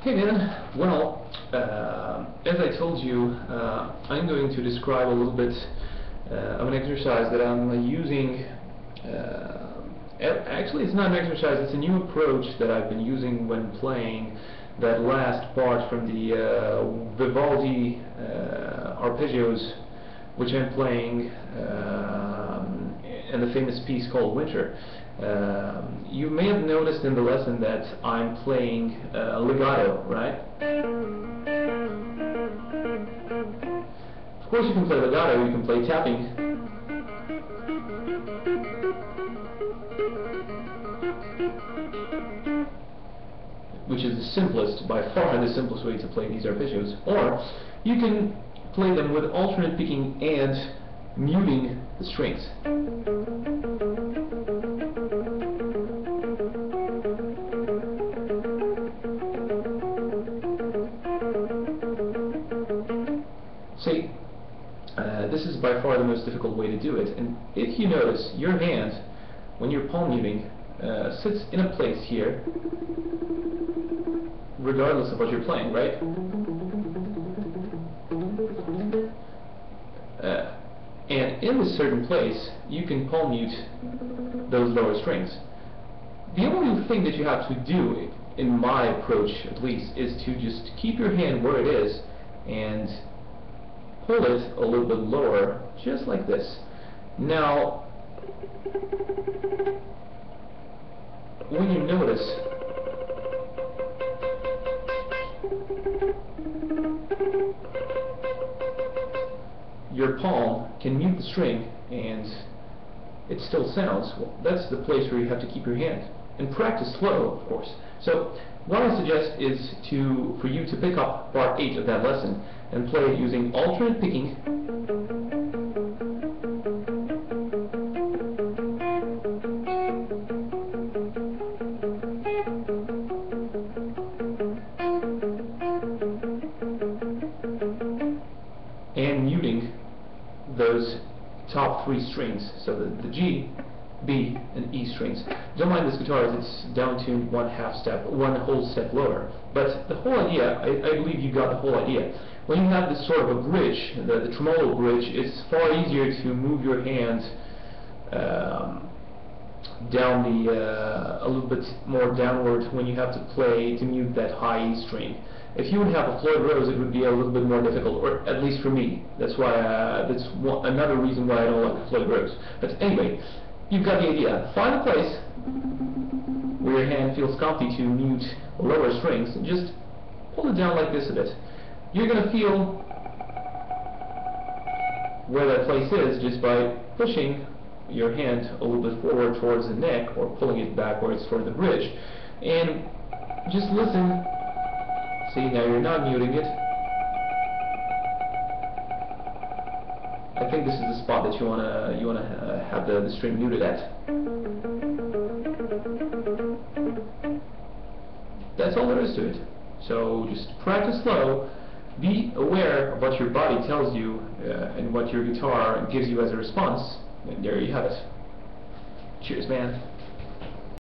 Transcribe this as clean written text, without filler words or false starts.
Hey man, well, as I told you, I'm going to describe a little bit of an exercise that I'm using. Actually, it's not an exercise, it's a new approach that I've been using when playing that last part from the Vivaldi arpeggios, which I'm playing in the famous piece called Winter. You may have noticed in the lesson that I'm playing legato, right? Of course you can play legato, you can play tapping. Which is the simplest, by far the simplest way to play these arpeggios. Or you can play them with alternate picking and muting the strings. See, this is by far the most difficult way to do it. And if you notice, your hand, when you're palm muting, sits in a place here, regardless of what you're playing, right? And in this certain place, you can palm mute those lower strings. The only thing that you have to do, in my approach at least, is to just keep your hand where it is and pull it a little bit lower, just like this. Now, when you notice, your palm can mute the string and it still sounds, well, that's the place where you have to keep your hand. And practice slow, of course. So what I suggest is for you to pick up part 8 of that lesson and play it using alternate picking and muting those top 3 strings, so the G, B, and E strings. Don't mind this guitar as it's down-tuned one whole step lower. But the whole idea, I believe you got the whole idea. When you have this sort of a bridge, the tremolo bridge, it's far easier to move your hand down a little bit more downward when you have to play to mute that high E string. If you would have a Floyd Rose, it would be a little bit more difficult, or at least for me. That's why another reason why I don't like the Floyd Rose. But anyway, you've got the idea. Find a place where your hand feels comfy to mute lower strings, and just pull it down like this a bit. You're going to feel where that place is just by pushing your hand a little bit forward towards the neck, or pulling it backwards toward the bridge. And just listen. See, now you're not muting it. I think this is the spot that you wanna have the string muted at. That's all there is to it. So just practice slow. Be aware of what your body tells you and what your guitar gives you as a response. And there you have it. Cheers, man.